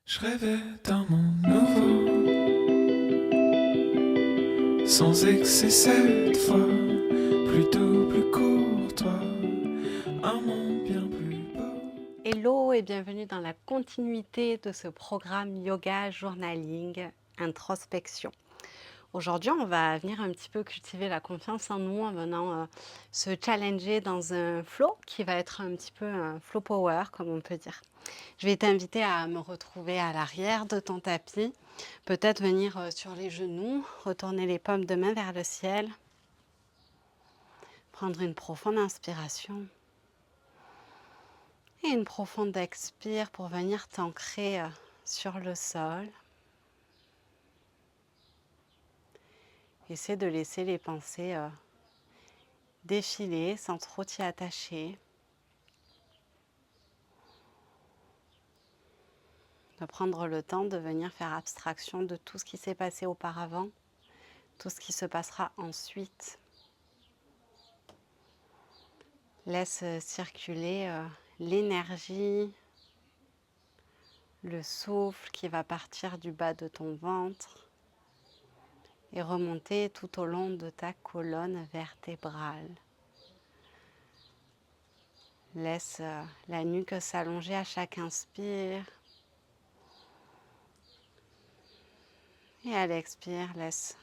Je rêvais d'un monde nouveau, sans excès cette fois, plus doux, plus courtois, un monde bien plus beau. Hello et bienvenue dans la continuité de ce programme Yoga Journaling Introspection. Aujourd'hui, on va venir un petit peu cultiver la confiance en nous en venant se challenger dans un flow qui va être un petit peu un flow power, comme on peut dire. Je vais t'inviter à me retrouver à l'arrière de ton tapis, peut-être venir sur les genoux, retourner les paumes de main vers le ciel, prendre une profonde inspiration. Et une profonde expire pour venir t'ancrer sur le sol. Essaie de laisser les pensées défiler sans trop t'y attacher. De prendre le temps de venir faire abstraction de tout ce qui s'est passé auparavant, tout ce qui se passera ensuite. Laisse circuler l'énergie, le souffle qui va partir du bas de ton ventre et remonter tout au long de ta colonne vertébrale. Laisse la nuque s'allonger à chaque inspire. Et à l'expire, laisse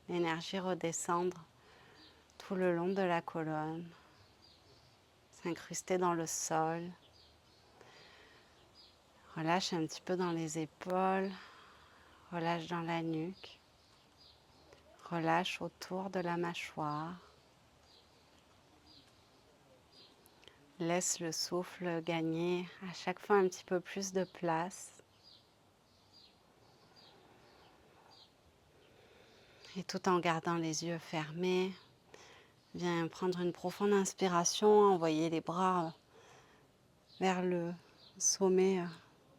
l'énergie redescendre tout le long de la colonne, s'incruster dans le sol. Relâche un petit peu dans les épaules, relâche dans la nuque, relâche autour de la mâchoire. Laisse le souffle gagner à chaque fois un petit peu plus de place. Et tout en gardant les yeux fermés, viens prendre une profonde inspiration, envoyer les bras vers le sommet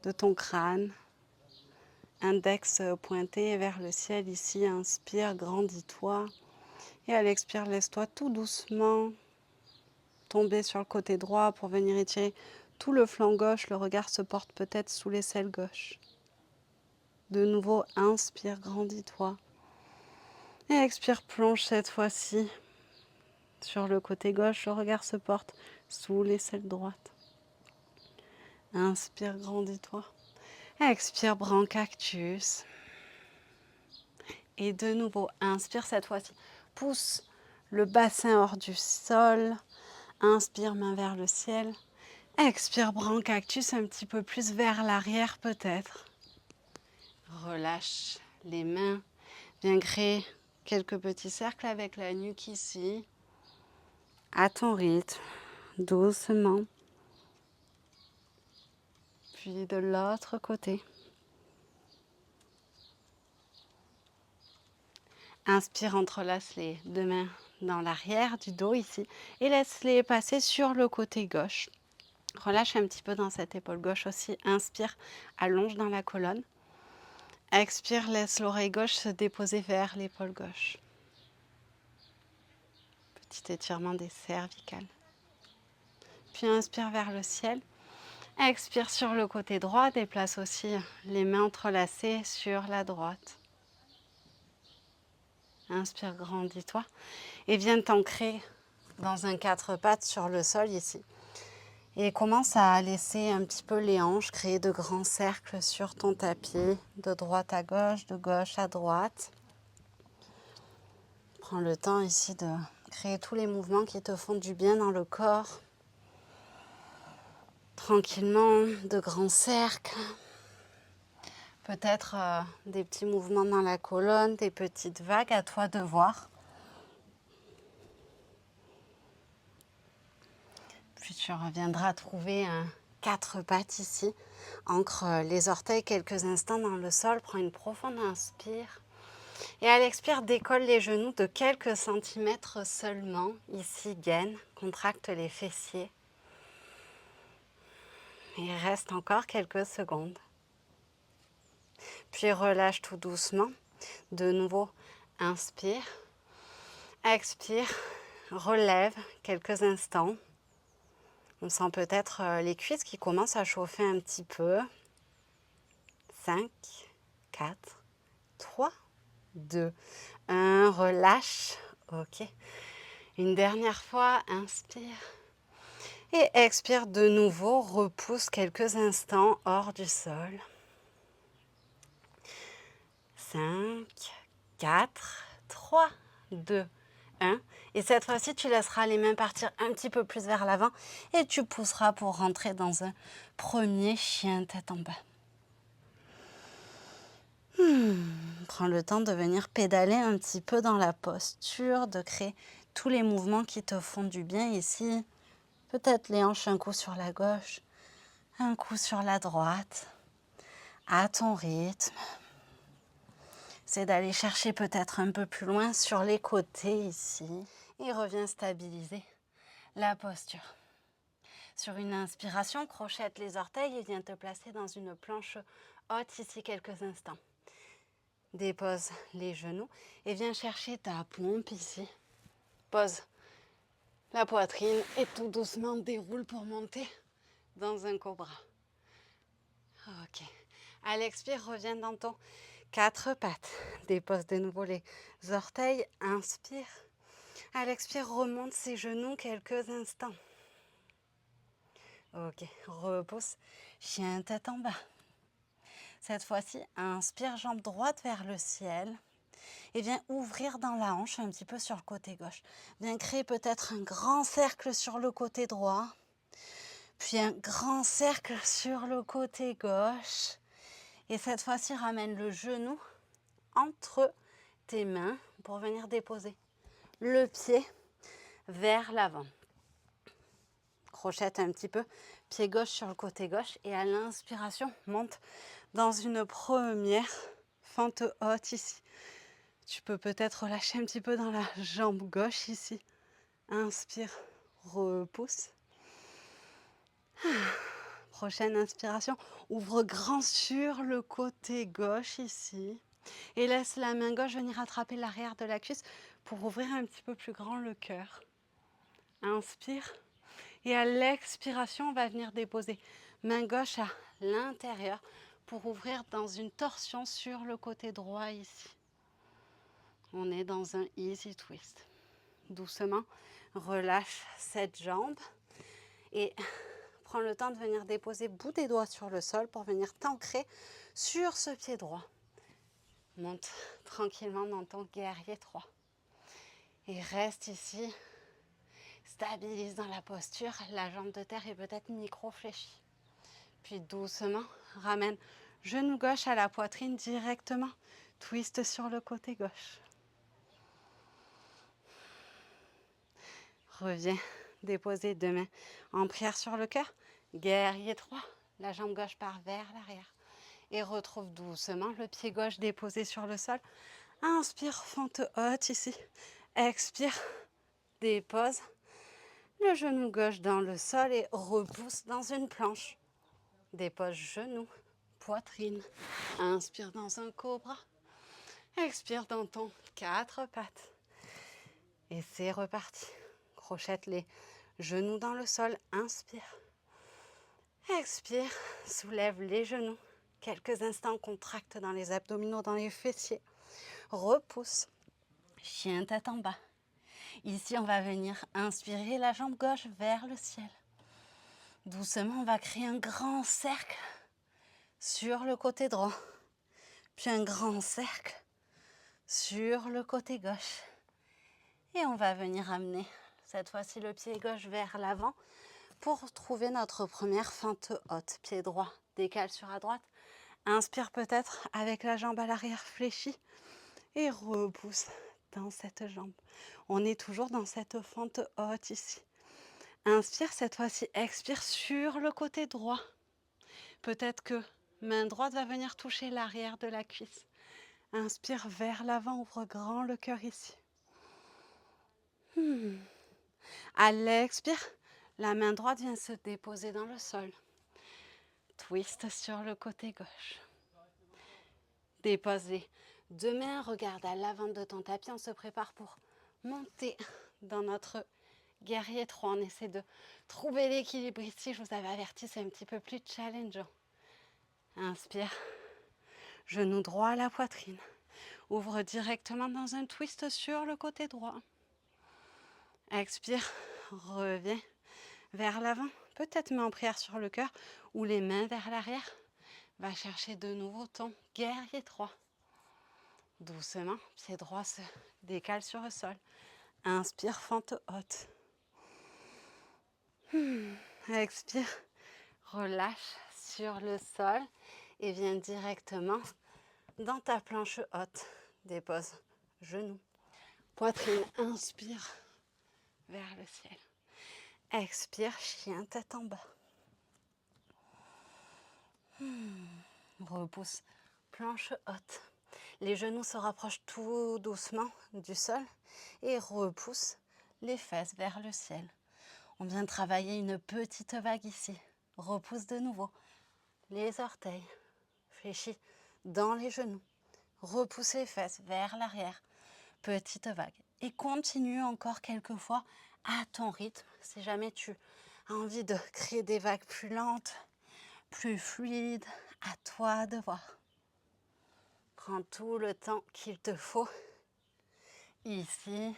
de ton crâne. Index pointé vers le ciel ici, inspire, grandis-toi. Et à l'expire, laisse-toi tout doucement tomber sur le côté droit pour venir étirer tout le flanc gauche. Le regard se porte peut-être sous l'aisselle gauche. De nouveau, inspire, grandis-toi. Et expire, plonge cette fois-ci sur le côté gauche. Le regard se porte sous l'aisselle droite. Inspire, grandis-toi. Expire, branque-cactus. Et de nouveau, inspire cette fois-ci. Pousse le bassin hors du sol. Inspire, main vers le ciel. Expire, branque-cactus un petit peu plus vers l'arrière peut-être. Relâche les mains. Viens créer quelques petits cercles avec la nuque ici. À ton rythme, doucement. Puis de l'autre côté. Inspire, entrelace les deux mains dans l'arrière du dos ici et laisse-les passer sur le côté gauche. Relâche un petit peu dans cette épaule gauche aussi. Inspire, allonge dans la colonne. Expire, laisse l'oreille gauche se déposer vers l'épaule gauche. Petit étirement des cervicales. Puis inspire vers le ciel. Expire sur le côté droit. Déplace aussi les mains entrelacées sur la droite. Inspire, grandis-toi. Et viens t'ancrer dans un quatre pattes sur le sol ici. Et commence à laisser un petit peu les hanches créer de grands cercles sur ton tapis, de droite à gauche, de gauche à droite. Prends le temps ici de créer tous les mouvements qui te font du bien dans le corps. Tranquillement, de grands cercles. Peut-être des petits mouvements dans la colonne, des petites vagues, à toi de voir. Puis tu reviendras trouver un quatre pattes ici. Ancre les orteils quelques instants dans le sol. Prends une profonde inspire. Et à l'expire, décolle les genoux de quelques centimètres seulement. Ici, gaine. Contracte les fessiers. Et reste encore quelques secondes. Puis relâche tout doucement. De nouveau, inspire. Expire. Relève quelques instants. On sent peut-être les cuisses qui commencent à chauffer un petit peu. 5, 4, 3, 2, 1. Relâche. Ok. Une dernière fois, inspire. Et expire de nouveau, repousse quelques instants hors du sol. 5, 4, 3, 2, 1. Et cette fois-ci, tu laisseras les mains partir un petit peu plus vers l'avant et tu pousseras pour rentrer dans un premier chien tête en bas. Prends le temps de venir pédaler un petit peu dans la posture, de créer tous les mouvements qui te font du bien ici. Peut-être les hanches un coup sur la gauche, un coup sur la droite, à ton rythme. C'est d'aller chercher peut-être un peu plus loin sur les côtés ici. Et reviens stabiliser la posture. Sur une inspiration, crochette les orteils et viens te placer dans une planche haute ici quelques instants. Dépose les genoux et viens chercher ta pompe ici. Pose la poitrine et tout doucement déroule pour monter dans un cobra. Ok. À l'expire, reviens dans ton 4 pattes. Dépose de nouveau les orteils. Inspire. À l'expire, remonte ses genoux quelques instants. Ok. Repousse. Chien tête en bas. Cette fois-ci, inspire, jambe droite vers le ciel. Et viens ouvrir dans la hanche un petit peu sur le côté gauche. Viens créer peut-être un grand cercle sur le côté droit. Puis un grand cercle sur le côté gauche. Et cette fois-ci, ramène le genou entre tes mains pour venir déposer le pied vers l'avant. Crochette un petit peu, pied gauche sur le côté gauche. Et à l'inspiration, monte dans une première fente haute ici. Tu peux peut-être relâcher un petit peu dans la jambe gauche ici. Inspire, repousse. Prochaine inspiration, ouvre grand sur le côté gauche ici. Et laisse la main gauche venir attraper l'arrière de la cuisse pour ouvrir un petit peu plus grand le cœur. Inspire. Et à l'expiration, on va venir déposer main gauche à l'intérieur pour ouvrir dans une torsion sur le côté droit ici. On est dans un easy twist. Doucement, relâche cette jambe et prends le temps de venir déposer bout des doigts sur le sol pour venir t'ancrer sur ce pied droit. Monte tranquillement dans ton guerrier 3. Et reste ici. Stabilise dans la posture. La jambe de terre est peut-être micro-fléchie. Puis doucement, ramène genou gauche à la poitrine directement. Twist sur le côté gauche. Reviens déposer deux mains en prière sur le cœur. Guerrier 3. La jambe gauche part vers l'arrière. Et retrouve doucement le pied gauche déposé sur le sol. Inspire, fente haute ici. Expire, dépose le genou gauche dans le sol et repousse dans une planche. Dépose genou, poitrine. Inspire dans un cobra. Expire dans ton 4 pattes. Et c'est reparti. Crochette les genoux dans le sol. Inspire. Expire, soulève les genoux. Quelques instants, contracte dans les abdominaux, dans les fessiers. Repousse. Chien tête en bas. Ici, on va venir inspirer la jambe gauche vers le ciel. Doucement, on va créer un grand cercle sur le côté droit. Puis un grand cercle sur le côté gauche. Et on va venir amener cette fois-ci le pied gauche vers l'avant pour trouver notre première fente haute. Pied droit décale sur la droite. Inspire peut-être avec la jambe à l'arrière fléchie et repousse dans cette jambe. On est toujours dans cette fente haute ici. Inspire, cette fois-ci, expire sur le côté droit. Peut-être que main droite va venir toucher l'arrière de la cuisse. Inspire vers l'avant, ouvre grand le cœur ici. À l'expire, la main droite vient se déposer dans le sol. Twist sur le côté gauche. Dépose les deux mains, regarde à l'avant de ton tapis. On se prépare pour monter dans notre guerrier 3. On essaie de trouver l'équilibre ici. Je vous avais averti, c'est un petit peu plus challengeant. Inspire, Genou droit à la poitrine. Ouvre directement dans un twist sur le côté droit. Expire, reviens vers l'avant. Peut-être main en prière sur le cœur ou les mains vers l'arrière. Va chercher de nouveau ton guerrier 3. Doucement, pied droit se décale sur le sol. Inspire, fente haute. Expire, relâche sur le sol et viens directement dans ta planche haute. Dépose genoux, poitrine, inspire vers le ciel. Expire, chien, tête en bas. Repousse, planche haute. Les genoux se rapprochent tout doucement du sol et repousse les fesses vers le ciel. On vient travailler une petite vague ici. Repousse de nouveau les orteils. Fléchis dans les genoux. Repousse les fesses vers l'arrière. Petite vague. Et continue encore quelques fois à ton rythme. Si jamais tu as envie de créer des vagues plus lentes, plus fluides, à toi de voir. Prends tout le temps qu'il te faut ici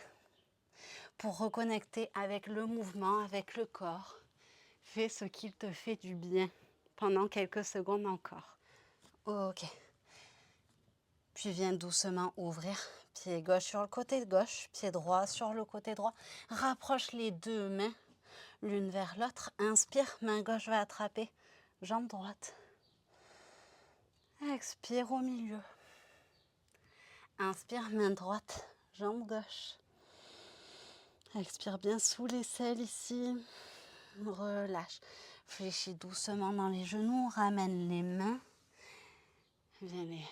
pour reconnecter avec le mouvement, avec le corps. Fais ce qu'il te fait du bien pendant quelques secondes encore. Ok. Puis viens doucement ouvrir. Pied gauche sur le côté gauche, pied droit sur le côté droit. Rapproche les deux mains l'une vers l'autre. Inspire, main gauche va attraper jambe droite. Expire au milieu. Inspire, main droite, jambe gauche. Expire bien sous l'aisselle ici. Relâche. Fléchis doucement dans les genoux. Ramène les mains. Viens les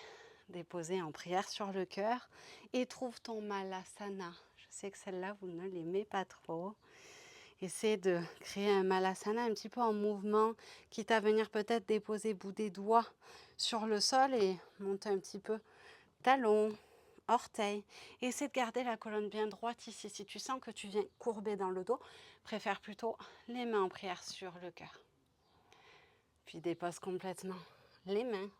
déposer en prière sur le cœur. Et trouve ton Malasana. Je sais que celle-là, vous ne l'aimez pas trop. Essaie de créer un Malasana un petit peu en mouvement, quitte à venir peut-être déposer bout des doigts sur le sol et monter un petit peu talons, orteils. Essaie de garder la colonne bien droite ici. Si tu sens que tu viens courber dans le dos, préfère plutôt les mains en prière sur le cœur. Puis dépose complètement les mains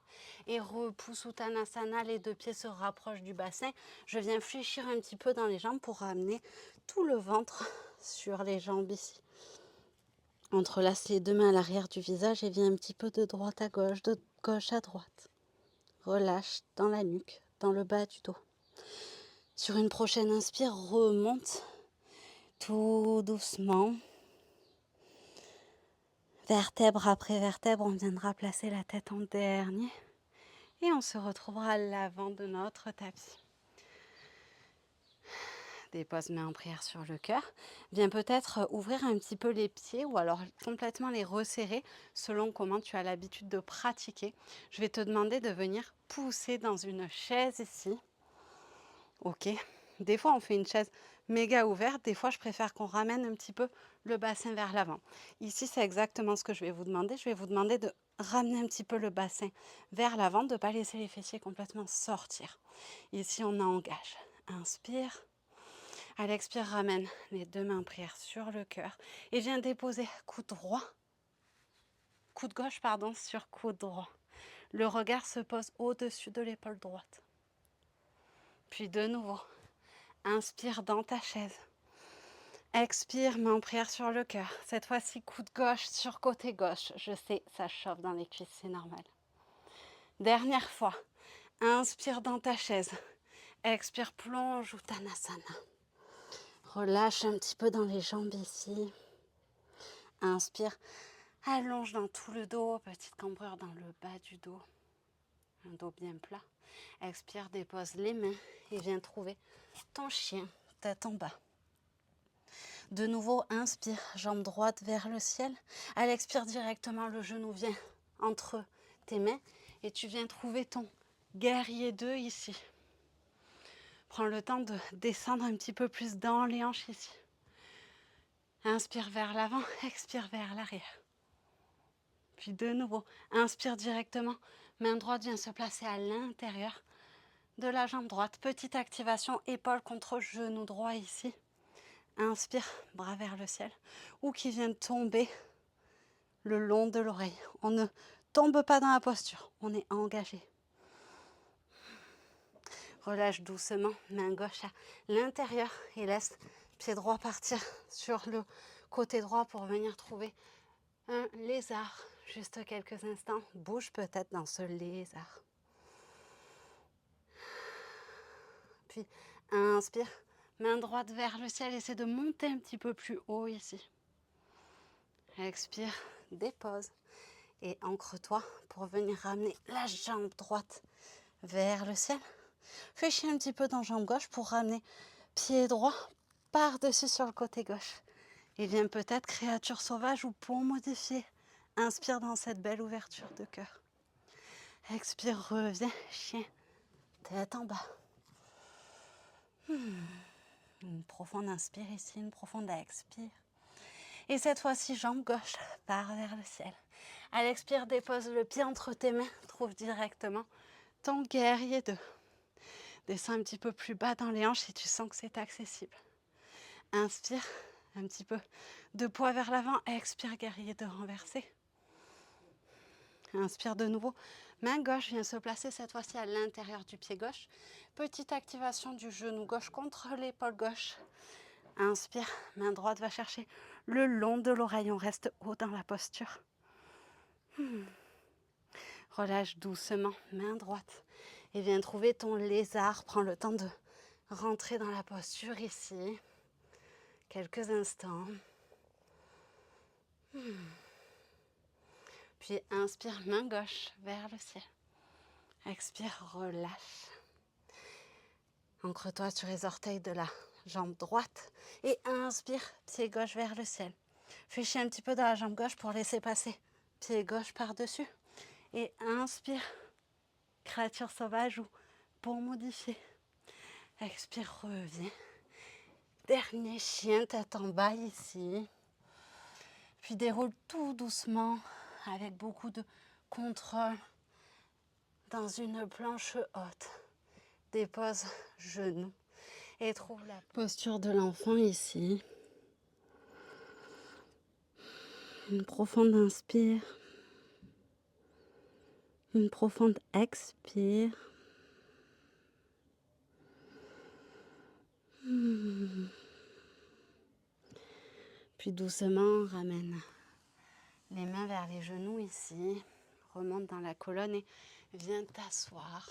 et repousse Uttanasana. Les deux pieds se rapprochent du bassin. Je viens fléchir un petit peu dans les jambes pour ramener tout le ventre sur les jambes ici. Entrelace les deux mains à l'arrière du visage et viens un petit peu de droite à gauche, de gauche à droite. Relâche dans la nuque, dans le bas du dos. Sur une prochaine inspire, remonte tout doucement. Vertèbre après vertèbre, on viendra placer la tête en dernier. Et on se retrouvera à l'avant de notre tapis. Dépose main en prière sur le cœur. Viens peut-être ouvrir un petit peu les pieds ou alors complètement les resserrer selon comment tu as l'habitude de pratiquer. Je vais te demander de venir pousser dans une chaise ici. Ok. Des fois, on fait une chaise méga ouverte. Des fois, je préfère qu'on ramène un petit peu le bassin vers l'avant. Ici, c'est exactement ce que je vais vous demander. Je vais vous demander de ramener un petit peu le bassin vers l'avant, de ne pas laisser les fessiers complètement sortir. Ici, on engage. Inspire. À l'expire, ramène les deux mains en prière sur le cœur et viens déposer coude droit, coude gauche, sur coude droit. Le regard se pose au-dessus de l'épaule droite. Puis de nouveau, inspire dans ta chaise. Expire, main en prière sur le cœur. Cette fois-ci, coude gauche sur côté gauche. Je sais, ça chauffe dans les cuisses, c'est normal. Dernière fois, inspire dans ta chaise. Expire, plonge Uttanasana. Relâche un petit peu dans les jambes ici. Inspire, allonge dans tout le dos, petite cambrure dans le bas du dos. Un dos bien plat. Expire, dépose les mains et viens trouver ton chien, tête en bas. De nouveau, inspire, jambe droite vers le ciel. À l'expire, directement, le genou vient entre tes mains et tu viens trouver ton guerrier 2 ici. Prends le temps de descendre un petit peu plus dans les hanches ici. Inspire vers l'avant, expire vers l'arrière. Puis de nouveau, inspire directement. Main droite vient se placer à l'intérieur de la jambe droite. Petite activation, épaule contre genou droit ici. Inspire, bras vers le ciel. Ou qui vient tomber le long de l'oreille. On ne tombe pas dans la posture, on est engagé. Relâche doucement, main gauche à l'intérieur et laisse pied droit partir sur le côté droit pour venir trouver un lézard. Juste quelques instants, bouge peut-être dans ce lézard. Puis inspire, main droite vers le ciel, essaie de monter un petit peu plus haut ici. Expire, dépose et ancre-toi pour venir ramener la jambe droite vers le ciel. Fais chier un petit peu dans jambe gauche pour ramener pied droit par-dessus sur le côté gauche. Et viens peut-être créature sauvage ou pont modifié. Inspire dans cette belle ouverture de cœur. Expire, reviens, chien, tête en bas. Une profonde inspire ici, une profonde expire. Et cette fois-ci, jambe gauche part vers le ciel. À l'expire, dépose le pied entre tes mains. Trouve directement ton guerrier 2. Descends un petit peu plus bas dans les hanches si tu sens que c'est accessible. Inspire, un petit peu de poids vers l'avant. Expire, guerrier 2 renversé. Inspire de nouveau. Main gauche vient se placer cette fois-ci à l'intérieur du pied gauche. Petite activation du genou gauche contre l'épaule gauche. Inspire, main droite va chercher le long de l'oreille. On reste haut dans la posture. Relâche doucement, main droite. Et viens trouver ton lézard. Prends le temps de rentrer dans la posture ici. Quelques instants. Puis inspire, main gauche vers le ciel. Expire, relâche. Ancre-toi sur les orteils de la jambe droite. Et inspire, pied gauche vers le ciel. Fais chier un petit peu dans la jambe gauche pour laisser passer pied gauche par-dessus. Et inspire, créature sauvage ou pont modifié. Expire, reviens. Dernier chien, tête en bas ici. Puis déroule tout doucement avec beaucoup de contrôle dans une planche haute. Dépose genou et trouve la posture de l'enfant ici. Une profonde inspire. Une profonde expire. Puis doucement, ramène les mains vers les genoux ici. Remonte dans la colonne et viens t'asseoir.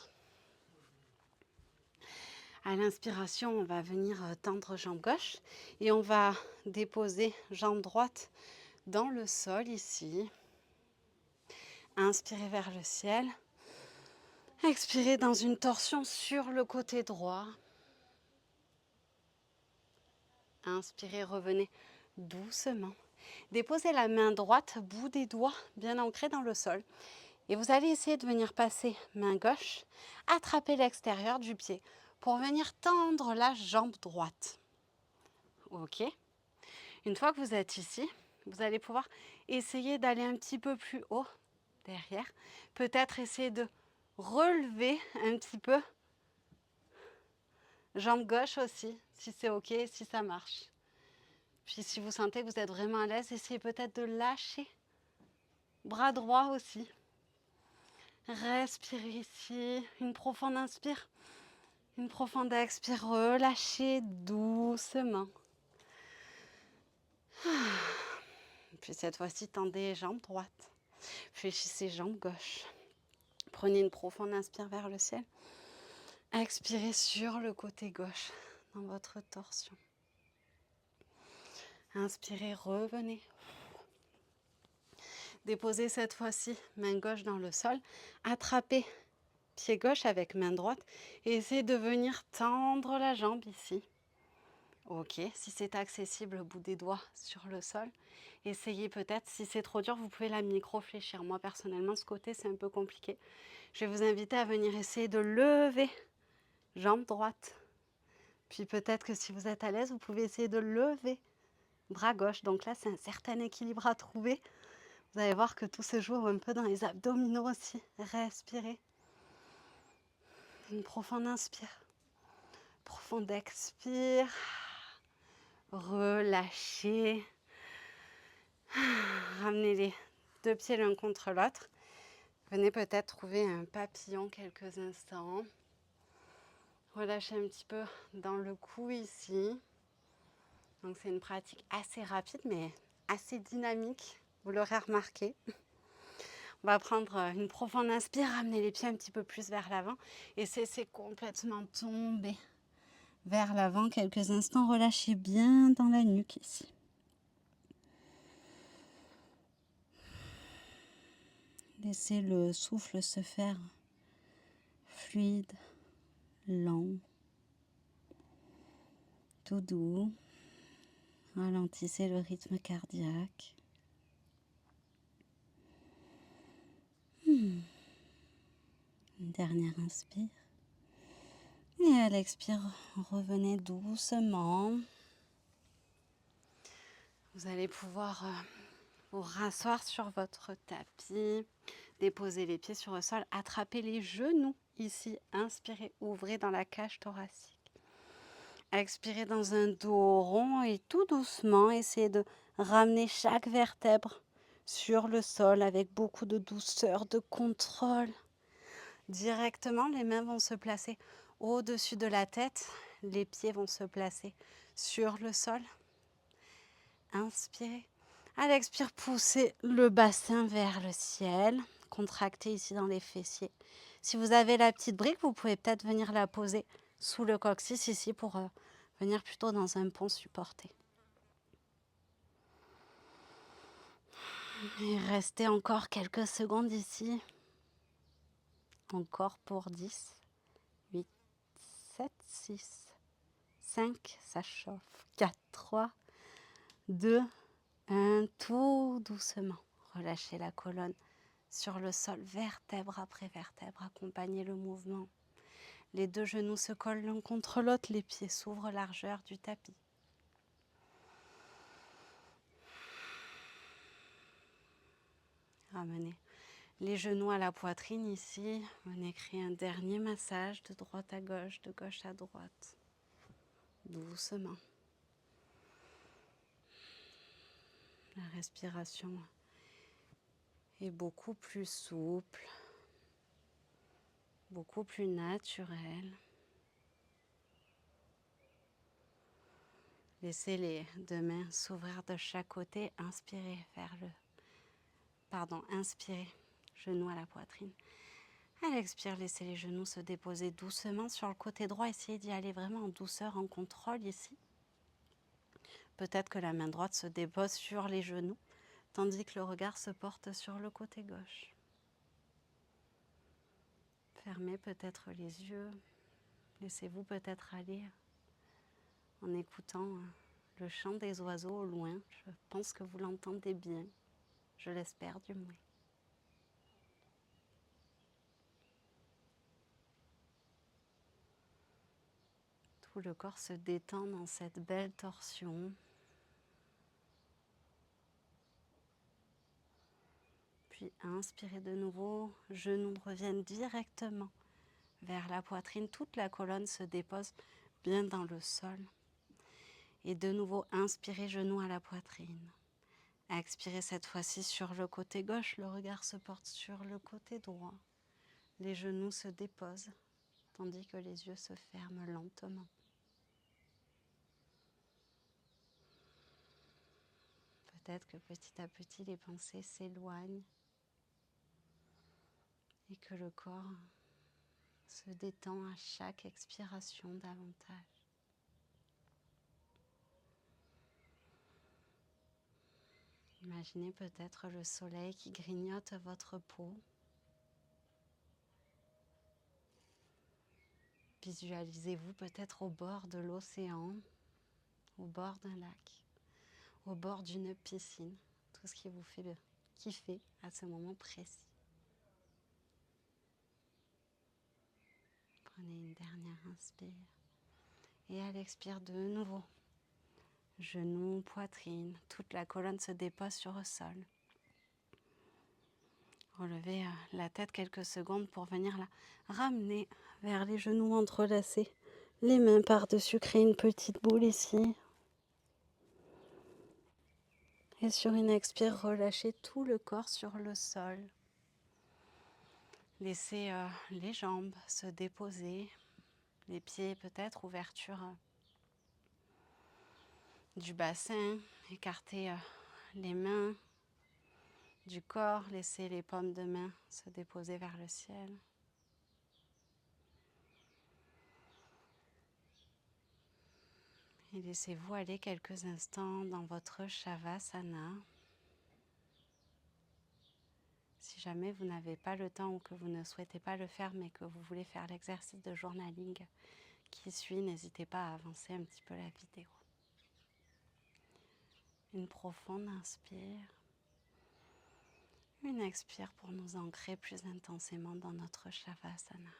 À l'inspiration, on va venir tendre jambe gauche et on va déposer jambe droite dans le sol ici. Inspirez vers le ciel. Expirez dans une torsion sur le côté droit. Inspirez, revenez doucement. Déposez la main droite, bout des doigts bien ancré dans le sol. Et vous allez essayer de venir passer main gauche, attraper l'extérieur du pied pour venir tendre la jambe droite. Ok. Une fois que vous êtes ici, vous allez pouvoir essayer d'aller un petit peu plus haut derrière. Peut-être essayer de relever un petit peu. Jambe gauche aussi, si c'est ok, si ça marche. Puis si vous sentez que vous êtes vraiment à l'aise, essayez peut-être de lâcher. Bras droit aussi. Respirez ici. Une profonde inspire. Une profonde expire. Relâchez doucement. Puis cette fois-ci, tendez les jambes droites. Fléchissez jambes gauche. Prenez une profonde inspire vers le ciel. Expirez sur le côté gauche dans votre torsion. Inspirez, revenez. Déposez cette fois-ci main gauche dans le sol. Attrapez pied gauche avec main droite et essayez de venir tendre la jambe ici. Ok, si c'est accessible, au bout des doigts sur le sol. Essayez peut-être, si c'est trop dur, vous pouvez la micro-fléchir. Moi, personnellement, ce côté, c'est un peu compliqué. Je vais vous inviter à venir essayer de lever jambe droite. Puis peut-être que si vous êtes à l'aise, vous pouvez essayer de lever bras gauche. Donc là, c'est un certain équilibre à trouver. Vous allez voir que tout se joue un peu dans les abdominaux aussi. Respirez. Une profonde inspire. Profonde expire. Relâchez. Ramenez les deux pieds l'un contre l'autre. Venez peut-être trouver un papillon quelques instants. Relâchez un petit peu dans le cou ici. Donc c'est une pratique assez rapide mais assez dynamique, vous l'aurez remarqué. On va prendre une profonde inspire, ramener les pieds un petit peu plus vers l'avant et cesser complètement tomber vers l'avant quelques instants. Relâchez bien dans la nuque ici. Laissez le souffle se faire fluide, lent, tout doux. Ralentissez le rythme cardiaque. Une dernière inspire. Et à l'expire, revenez doucement. Vous allez pouvoir vous rasseoir sur votre tapis, déposer les pieds sur le sol, attraper les genoux ici. Inspirez, ouvrez dans la cage thoracique. Expirez dans un dos rond et tout doucement, essayez de ramener chaque vertèbre sur le sol avec beaucoup de douceur, de contrôle. Directement, les mains vont se placer au-dessus de la tête, les pieds vont se placer sur le sol. Inspirez. À l'expire, poussez le bassin vers le ciel. Contractez ici dans les fessiers. Si vous avez la petite brique, vous pouvez peut-être venir la poser sous le coccyx ici pour venir plutôt dans un pont supporté. Et restez encore quelques secondes ici. Encore pour 10, 8, 7, 6, 5, ça chauffe. 4, 3, 2, 1, tout doucement. Relâchez la colonne sur le sol, vertèbre après vertèbre, accompagnez le mouvement. Les deux genoux se collent l'un contre l'autre, les pieds s'ouvrent largeur du tapis. Ramenez les genoux à la poitrine ici. Venez créer un dernier massage de droite à gauche, de gauche à droite. Doucement. La respiration est beaucoup plus souple, beaucoup plus naturelle. Laissez les deux mains s'ouvrir de chaque côté. Inspirez inspirez, genoux à la poitrine. À l'expire, laissez les genoux se déposer doucement sur le côté droit. Essayez d'y aller vraiment en douceur, en contrôle ici. Peut-être que la main droite se dépose sur les genoux, tandis que le regard se porte sur le côté gauche. Fermez peut-être les yeux. Laissez-vous peut-être aller en écoutant le chant des oiseaux au loin. Je pense que vous l'entendez bien. Je l'espère du moins. Tout le corps se détend dans cette belle torsion. Puis inspirez de nouveau, genoux reviennent directement vers la poitrine. Toute la colonne se dépose bien dans le sol. Et de nouveau, inspirez, genoux à la poitrine. Expirez cette fois-ci sur le côté gauche, le regard se porte sur le côté droit. Les genoux se déposent, tandis que les yeux se ferment lentement. Peut-être que petit à petit, les pensées s'éloignent et que le corps se détend à chaque expiration davantage. Imaginez peut-être le soleil qui grignote votre peau. Visualisez-vous peut-être au bord de l'océan, au bord d'un lac, au bord d'une piscine, tout ce qui vous fait kiffer à ce moment précis. Prenez une dernière inspire et à l'expire de nouveau. Genoux, poitrine, toute la colonne se dépose sur le sol. Relevez la tête quelques secondes pour venir la ramener vers les genoux entrelacés. Les mains par-dessus, créez une petite boule ici. Et sur une expire, relâchez tout le corps sur le sol. Laissez les jambes se déposer, les pieds peut-être, ouverture du bassin, écarter les mains du corps, laisser les paumes de main se déposer vers le ciel. Et laissez-vous aller quelques instants dans votre Shavasana. Si jamais vous n'avez pas le temps ou que vous ne souhaitez pas le faire, mais que vous voulez faire l'exercice de journaling qui suit, n'hésitez pas à avancer un petit peu la vidéo. Une profonde inspire. Une expire pour nous ancrer plus intensément dans notre Shavasana.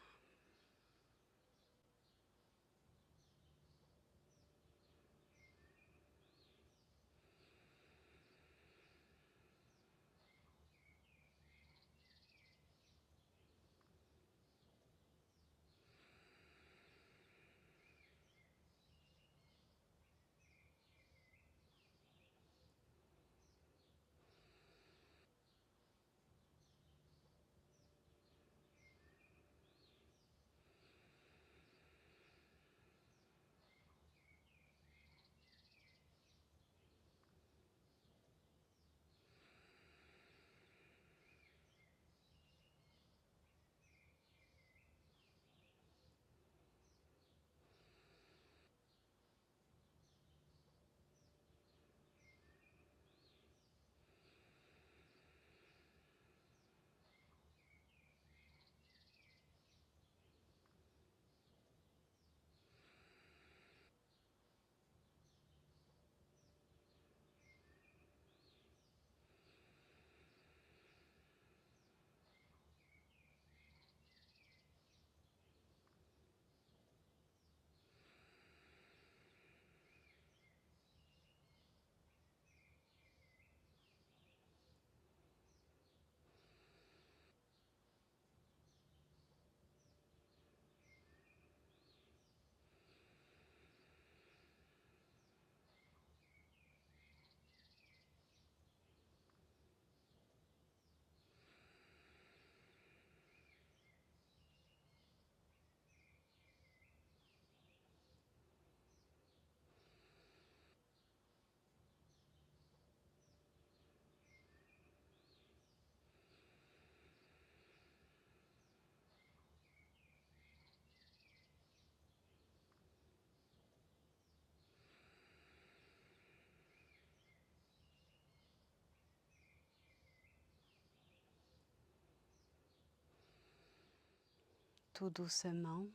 Tout doucement,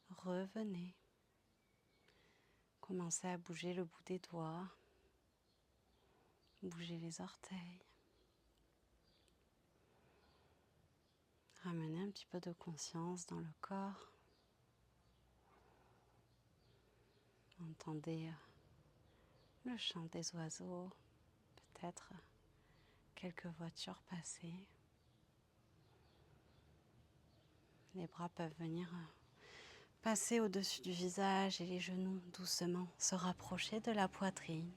revenez. Commencez à bouger le bout des doigts, bouger les orteils. Ramenez un petit peu de conscience dans le corps. Entendez le chant des oiseaux, peut-être quelques voitures passer. Les bras peuvent venir passer au-dessus du visage et les genoux doucement se rapprocher de la poitrine.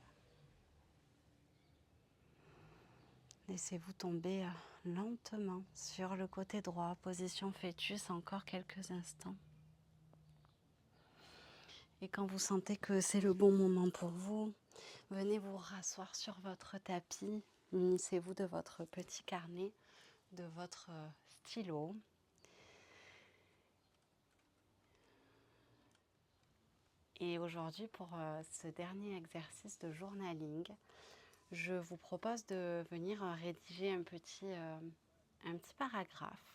Laissez-vous tomber lentement sur le côté droit, position fœtus, encore quelques instants. Et quand vous sentez que c'est le bon moment pour vous, venez vous rasseoir sur votre tapis. Munissez-vous de votre petit carnet, de votre stylo. Et aujourd'hui, pour ce dernier exercice de journaling, je vous propose de venir rédiger un petit paragraphe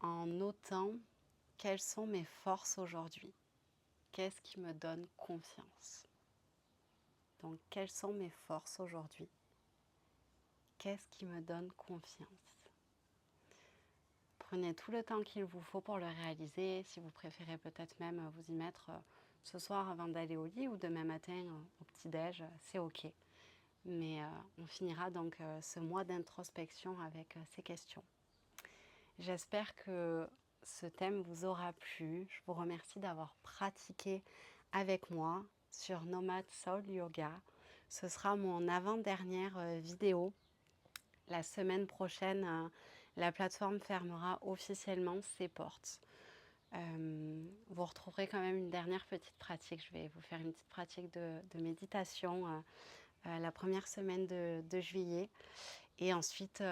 en notant quelles sont mes forces aujourd'hui. Qu'est-ce qui me donne confiance? Donc, quelles sont mes forces aujourd'hui? Qu'est-ce qui me donne confiance? Prenez tout le temps qu'il vous faut pour le réaliser. Si vous préférez peut-être même vous y mettre ce soir avant d'aller au lit ou demain matin au petit-déj, c'est OK. Mais on finira donc ce mois d'introspection avec ces questions. J'espère que ce thème vous aura plu. Je vous remercie d'avoir pratiqué avec moi sur Nomad Soul Yoga. Ce sera mon avant-dernière vidéo. La semaine prochaine, la plateforme fermera officiellement ses portes. Vous retrouverez quand même une dernière petite pratique. Je vais vous faire une petite pratique de méditation la première semaine de juillet. Et ensuite,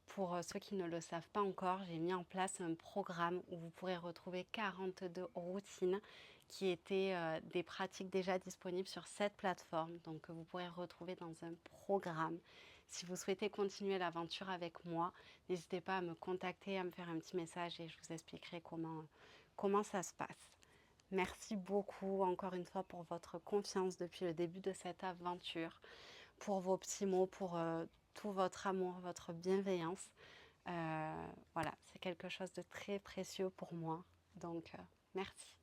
pour ceux qui ne le savent pas encore, j'ai mis en place un programme où vous pourrez retrouver 42 routines qui étaient des pratiques déjà disponibles sur cette plateforme. Donc, que vous pourrez retrouver dans un programme. Si vous souhaitez continuer l'aventure avec moi, n'hésitez pas à me contacter, à me faire un petit message et je vous expliquerai comment ça se passe. Merci beaucoup encore une fois pour votre confiance depuis le début de cette aventure, pour vos petits mots, pour tout votre amour, votre bienveillance. Voilà, c'est quelque chose de très précieux pour moi. Donc, merci.